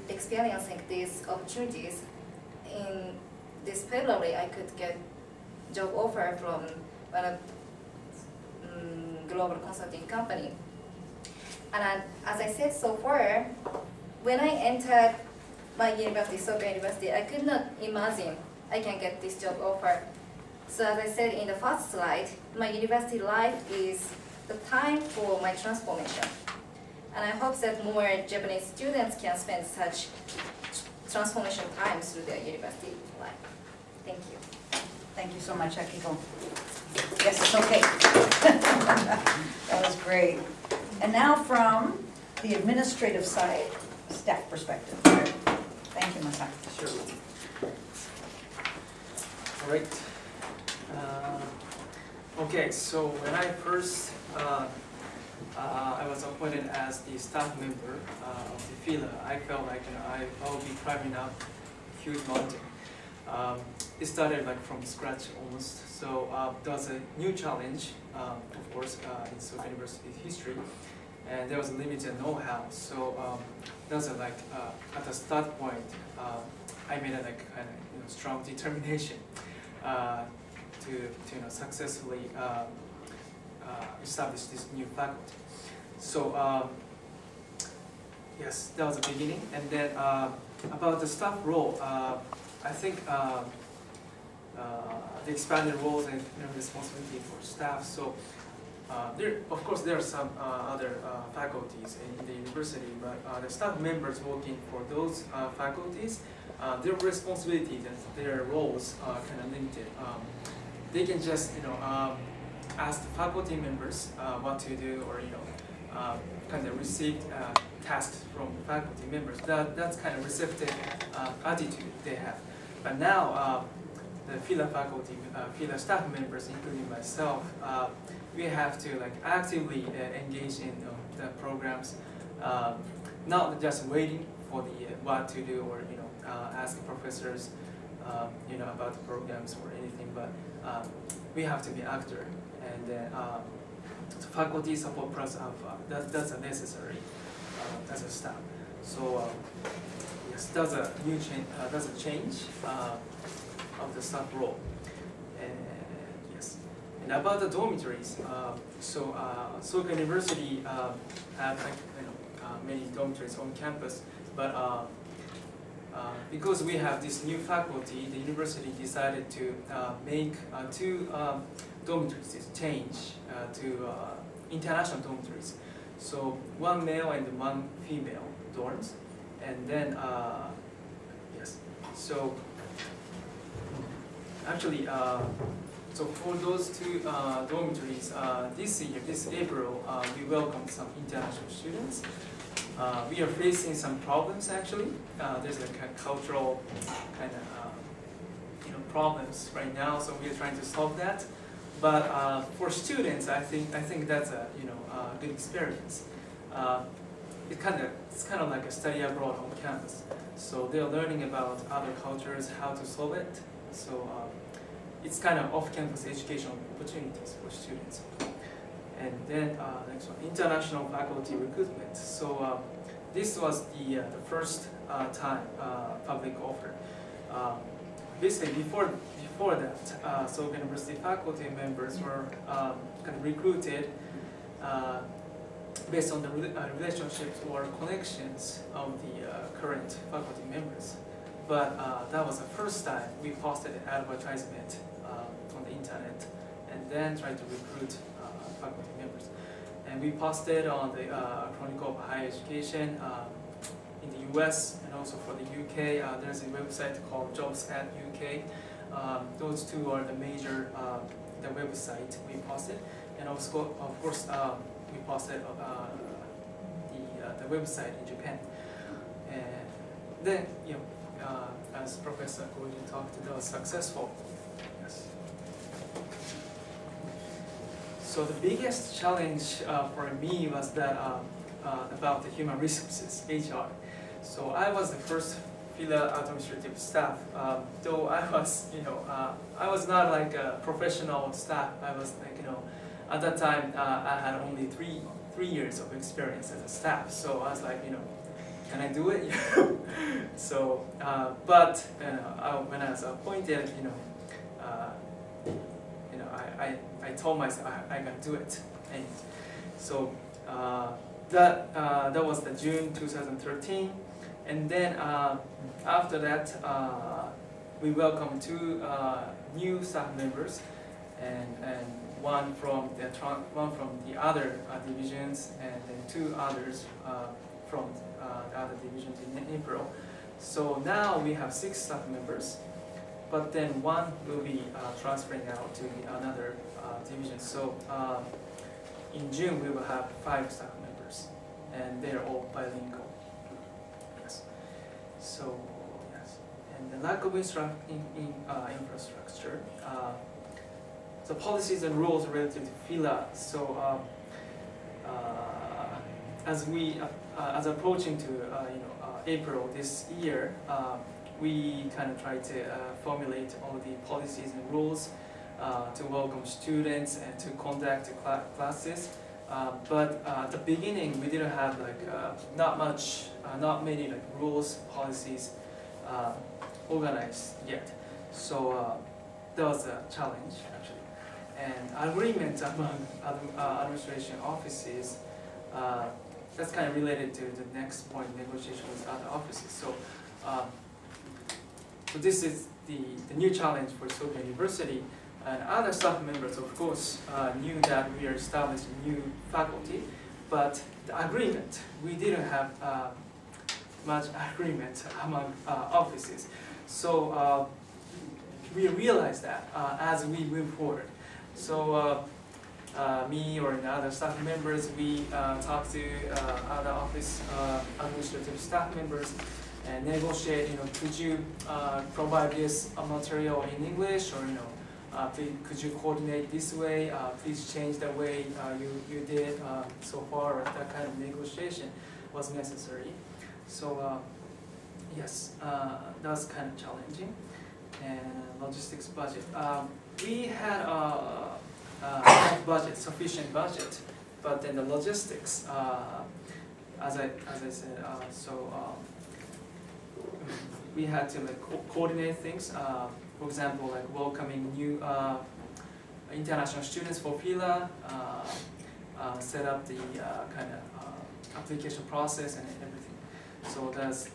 experiencing these opportunities, in this February I could get job offer from one global consulting company. And as I said so far, when I entered my university, Soka University, I could not imagine I can get this job offer. So as I said in the first slide, my university life is the time for my transformation. And I hope that more Japanese students can spend such transformation time through their university life. Thank you. Thank you so much, Akiko. Yes, it's okay. That was great. And now from the administrative side, staff perspective. Thank you, Masaki. Sure. All right. Okay, so when I first I was appointed as the staff member of the FILA, I felt like I would be climbing up a huge mountain. It started like from scratch almost, so there was a new challenge, of course, in Soka University history, and there was a limited know-how. So there was like at the start point, I made a like kind of strong determination to successfully establish this new faculty. So yes, that was the beginning. And then about the staff role, I think the expanded roles and responsibility for staff. So of course, there are some other faculties in the university, but the staff members working for those faculties, their responsibilities and their roles are kind of limited. They can just, ask the faculty members what to do, or kind of receive tasks from faculty members. That's kind of receptive attitude they have. But now, the FILA faculty, FILA staff members, including myself, we have to actively engage in the programs, not just waiting for the what to do, or ask professors, about the programs or anything, but we have to be actor, and then faculty support plus alpha. That's a necessary as a staff. So yes, that's a new change. That's a change of the staff role. And yes, and about the dormitories. So Soka University have many dormitories on campus, but because we have this new faculty, the university decided to make two dormitories change to international dormitories. So one male and one female dorms, and then yes. So actually, so for those two dormitories, this year, this April, we welcomed some international students. We are facing some problems actually. There's a cultural kind of problems right now, so we are trying to solve that. But for students, I think that's a good experience. It's kind of like a study abroad on campus. So they're learning about other cultures, how to solve it. So it's kind of off-campus educational opportunities for students. And then next one, international faculty recruitment. So this was the first time public offer. Basically, before that, Soka University faculty members were kind of recruited based on the relationships or connections of the current faculty members. But that was the first time we posted an advertisement on the internet and then tried to recruit faculty members. And we posted on the Chronicle of Higher Education in the US and also for the UK. There's a website called Jobs at UK. Those two are the major the website we posted. And also, of course, we posted the website in Japan. And then, as Professor Koji talked, that was successful. Yes. So the biggest challenge for me was that about the human resources, HR. So I was the first FILA administrative staff, though I was, I was not like a professional staff. I was like, at that time I had only three years of experience as a staff. So I was like, can I do it? So, but when I was appointed, I told myself I can do it. And so that was the June 2013. And then after that, we welcomed two new staff members, and one from the other divisions, and then two others from the other divisions in April. So now we have 6 staff members, but then one will be transferring out to another division. So in June we will have 5 staff members, and they are all bilingual. Yes. So yes, and the lack of infrastructure. So policies and rules related to FILA. So as approaching to April this year, we kind of try to formulate all the policies and rules to welcome students and to conduct classes. But at the beginning, we didn't have not many rules, policies organized yet. So that was a challenge actually. And agreement among administration offices that's kind of related to the next point, negotiation with other offices. So, so this is the new challenge for Soka University. And other staff members, of course, knew that we are establishing new faculty, but the agreement, we didn't have much agreement among offices. So we realized that as we move forward. So me or the other staff members, we talked to other office administrative staff members and negotiate, could you provide this material in English, or please, could you coordinate this way? Please change the way you did so far. That kind of negotiation was necessary. So yes, that was kind of challenging. And logistics budget. We had enough budget, sufficient budget, but then the logistics, as I said, we had to coordinate things. For example, like welcoming new international students for FILA, set up the kind of application process and everything. So that's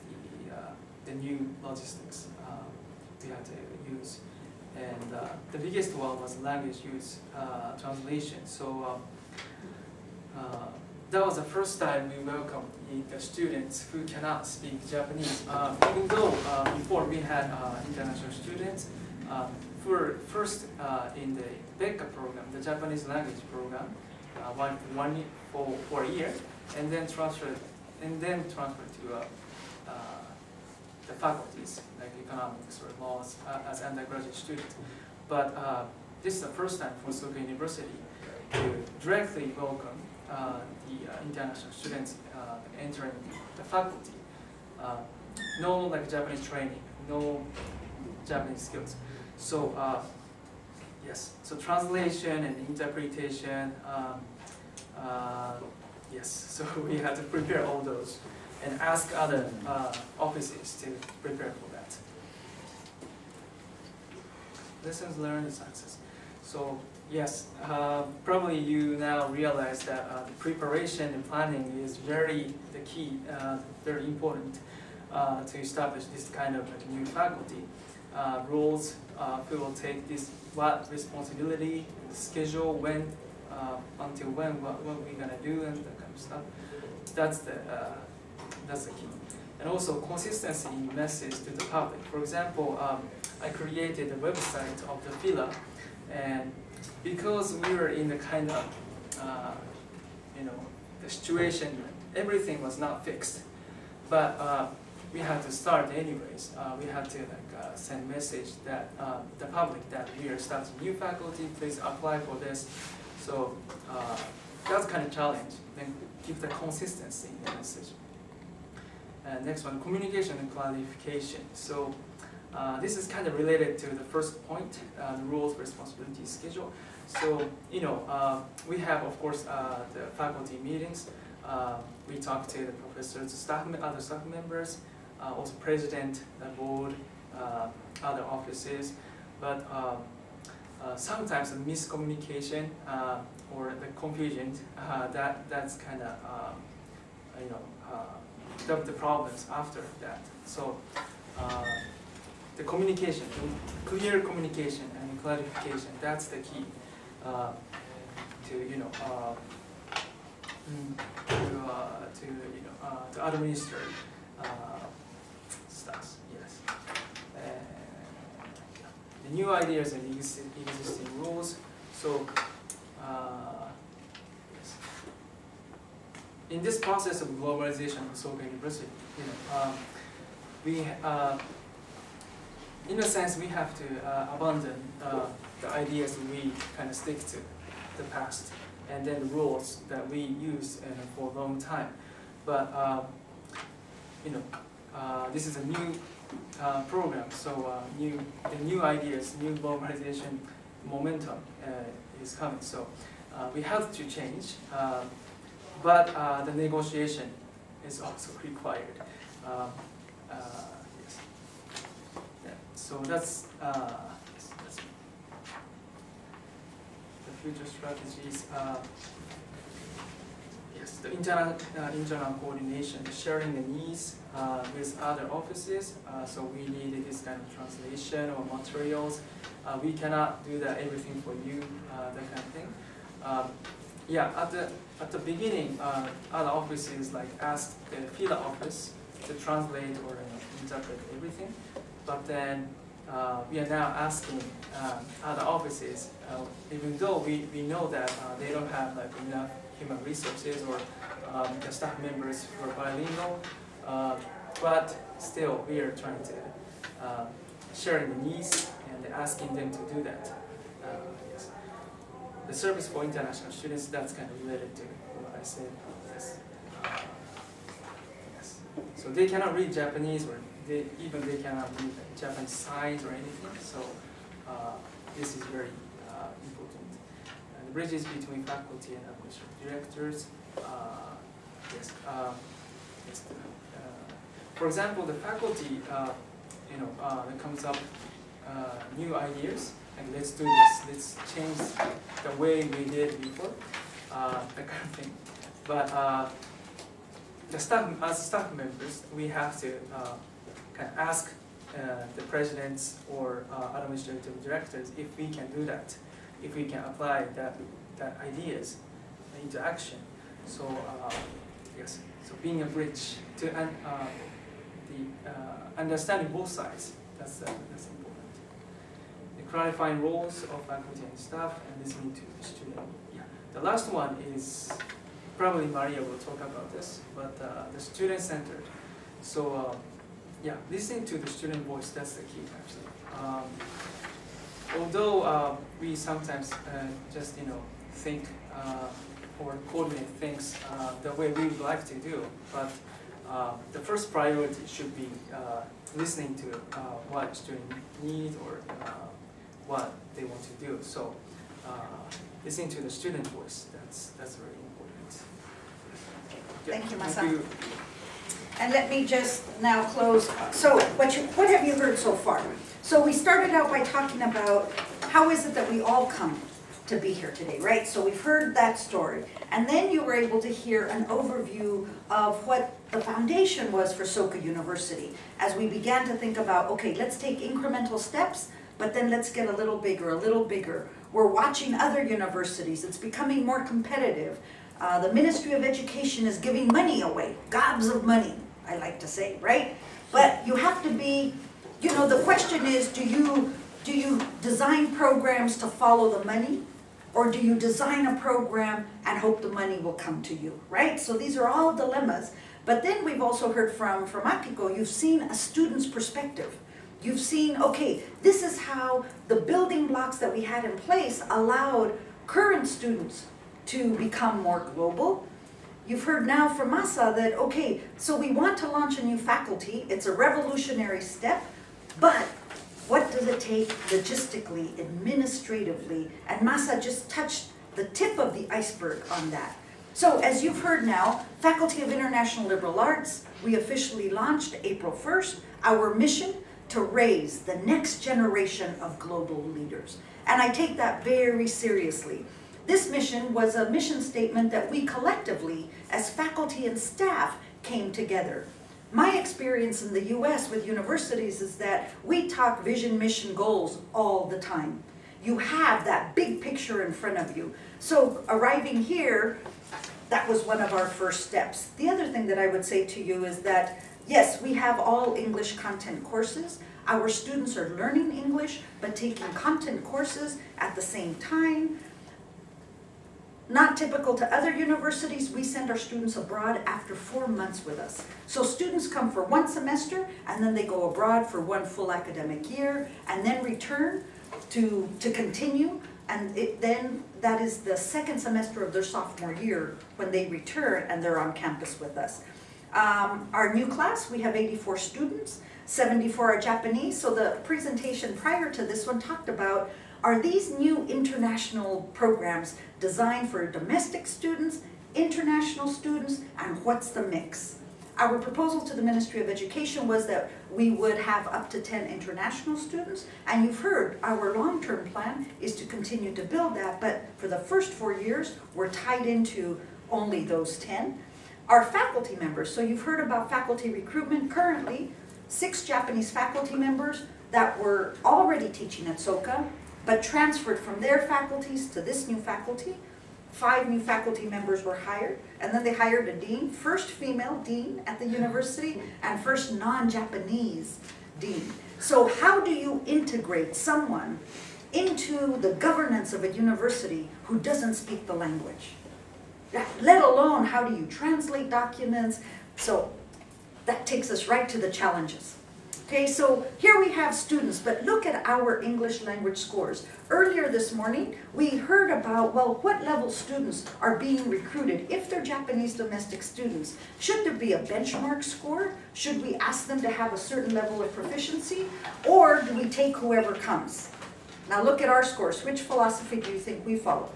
the new logistics we had to use. And the biggest one was language use translation. So that was the first time we welcomed the students who cannot speak Japanese. Even though before we had international students, first in the BECA program, the Japanese language program, for a year, and then transferred to the faculties like economics or laws as undergraduate students. But this is the first time for Soka University to directly welcome the international students entering the faculty. No Japanese training, no Japanese skills. So yes, so translation and interpretation, yes, so we had to prepare all those and ask other offices to prepare for that. Lessons learned and success. So yes, probably you now realize that the preparation and planning is very important to establish this kind of new faculty. Roles, who will take this, what responsibility, schedule, when, until when, what we're gonna do, and that kind of stuff. That's the key. And also consistency in message to the public. For example, I created a website of the FILA, and because we were in the kind of, the situation, everything was not fixed, but we had to start anyways. We had to send message that the public that we are starting new faculty, please apply for this. So that's kind of challenge. Then keep the consistency in the message. Next one, communication and clarification. So this is kind of related to the first point, the roles, responsibility, schedule. So we have, of course, the faculty meetings. We talk to the professors, other staff members, also president, the board, other offices. But sometimes the miscommunication or the confusion, that's kind of the problems after that. So the communication, clear communication and clarification, that's the key to administer stuff. Yes. The new ideas and existing rules. So yes. In this process of globalization of Soka University, we in a sense we have to abandon the ideas we kind of stick to the past, and then the rules that we used for a long time. But this is a new program, so the new ideas, new globalization momentum is coming. So we have to change, but the negotiation is also required. Yes. Yeah. So that's the future strategies. Yeah. yes, the internal coordination, sharing the needs with other offices. So we needed this kind of translation or materials. We cannot do that everything for you, that kind of thing. Yeah, at the beginning, other offices like asked the field office to translate or interpret everything, but then we are now asking other offices, even though we know that they don't have like enough human resources or the staff members who are bilingual, but still we are trying to share the needs and asking them to do that. Yes. The service for international students, that's kind of related to what I said. Yes. Yes. So they cannot read Japanese, or they cannot read Japanese signs or anything. So this is very important. And the bridges between faculty and administrative directors. Yes. Yes. For example, the faculty, that comes up new ideas, and let's do this. Let's change the way we did before, that kind of thing. But the staff, as staff members, we have to kind of ask the presidents or administrative directors if we can do that, if we can apply that ideas into action. So yes, so being a bridge to understanding both sides. That's important. The clarifying roles of faculty and staff and listening to the student. Yeah. The last one is probably Maria will talk about this, but the student-centered. So yeah, listening to the student voice, that's the key actually. Although we sometimes just think or coordinate things the way we would like to do, but the first priority should be listening to what students need or what they want to do. So listening to the student voice, that's very important. Thank you, Masa. Thank you. And let me just now close. So what have you heard so far? So we started out by talking about how is it that we all come to be here today, right? So we've heard that story. And then you were able to hear an overview of what the foundation was for Soka University as we began to think about, okay, let's take incremental steps, but then let's get a little bigger, a little bigger. We're watching other universities. It's becoming more competitive. The Ministry of Education is giving money away, gobs of money, I like to say, right? But you have to be, the question is, do you design programs to follow the money? Or do you design a program and hope the money will come to you, right? So these are all dilemmas. But then we've also heard from Akiko, you've seen a student's perspective. You've seen, okay, this is how the building blocks that we had in place allowed current students to become more global. You've heard now from Masa that, okay, so we want to launch a new faculty. It's a revolutionary step, but what does it take logistically, administratively? And Masa just touched the tip of the iceberg on that. So as you've heard now, Faculty of International Liberal Arts, we officially launched April 1st, our mission to raise the next generation of global leaders. And I take that very seriously. This mission was a mission statement that we collectively, as faculty and staff, came together. My experience in the US with universities is that we talk vision, mission, goals all the time. You have that big picture in front of you. So arriving here, that was one of our first steps. The other thing that I would say to you is that, yes, we have all English content courses. Our students are learning English, but taking content courses at the same time. Not typical to other universities, we send our students abroad after 4 months with us. So students come for 1 semester, and then they go abroad for 1 full academic year, and then return to continue. And then that is the 2nd semester of their sophomore year when they return and they're on campus with us. Our new class, we have 84 students, 74 are Japanese. So the presentation prior to this one talked about, are these new international programs designed for domestic students, international students, and what's the mix? Our proposal to the Ministry of Education was that we would have up to 10 international students, and you've heard our long-term plan is to continue to build that, but for the first 4 years, we're tied into only those 10, are faculty members. So you've heard about faculty recruitment. Currently, 6 Japanese faculty members that were already teaching at Soka, but transferred from their faculties to this new faculty. 5 new faculty members were hired, and then they hired a dean, first female dean at the university, and first non-Japanese dean. So how do you integrate someone into the governance of a university who doesn't speak the language? Let alone how do you translate documents? So that takes us right to the challenges. Okay, so here we have students, but look at our English language scores. Earlier this morning, we heard about, well, what level students are being recruited if they're Japanese domestic students. Should there be a benchmark score? Should we ask them to have a certain level of proficiency? Or do we take whoever comes? Now look at our scores. Which philosophy do you think we followed?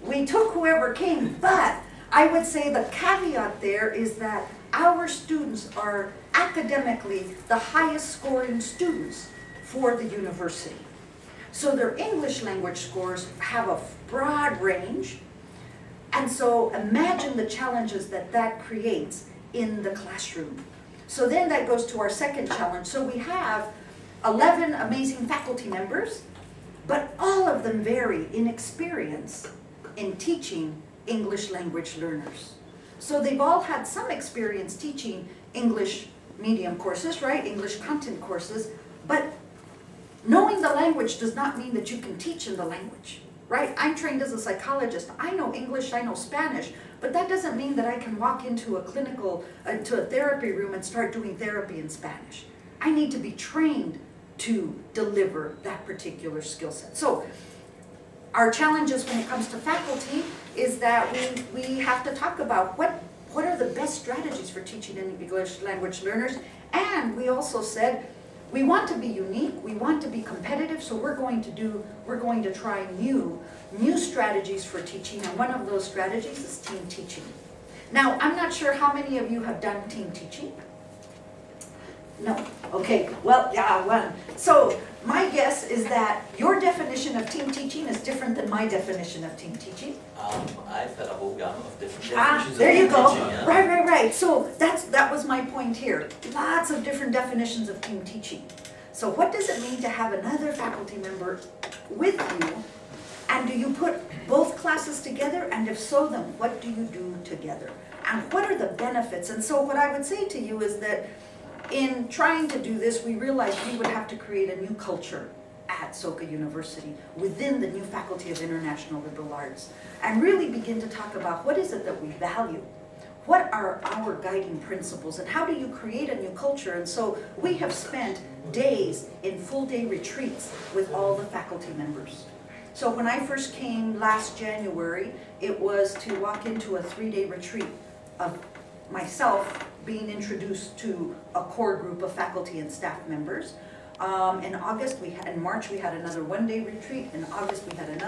We took whoever came, but I would say the caveat there is that our students are academically the highest scoring students for the university. So their English language scores have a broad range, and so imagine the challenges that that creates in the classroom. So then that goes to our second challenge. So we have 11 amazing faculty members, but all of them vary in experience in teaching English language learners. So they've all had some experience teaching English medium courses, right? English content courses, but knowing the language does not mean that you can teach in the language, right? I'm trained as a psychologist. I know English, I know Spanish, but that doesn't mean that I can walk into a to a therapy room and start doing therapy in Spanish. I need to be trained to deliver that particular skill set. So our challenges when it comes to faculty is that we have to talk about what are the best strategies for teaching English language learners. And we also said we want to be unique, we want to be competitive, so we're going to try new strategies for teaching, and one of those strategies is team teaching. Now, I'm not sure how many of you have done team teaching. No. Okay. Well, yeah, one. So my guess is that your definition of team teaching is different than my definition of team teaching. I've had a whole gamut of different definitions There of you team go. teaching, yeah. Right. So that was my point here. Lots of different definitions of team teaching. So what does it mean to have another faculty member with you? And do you put both classes together? And if so, then what do you do together? And what are the benefits? And so what I would say to you is that in trying to do this, we realized we would have to create a new culture at Soka University within the new Faculty of International Liberal Arts, and really begin to talk about what is it that we value, what are our guiding principles, and how do you create a new culture. And so we have spent days in full-day retreats with all the faculty members. So when I first came last January, it was to walk into a 3-day retreat of myself being introduced to a core group of faculty and staff members. In March we had another 1-day retreat. In August we had another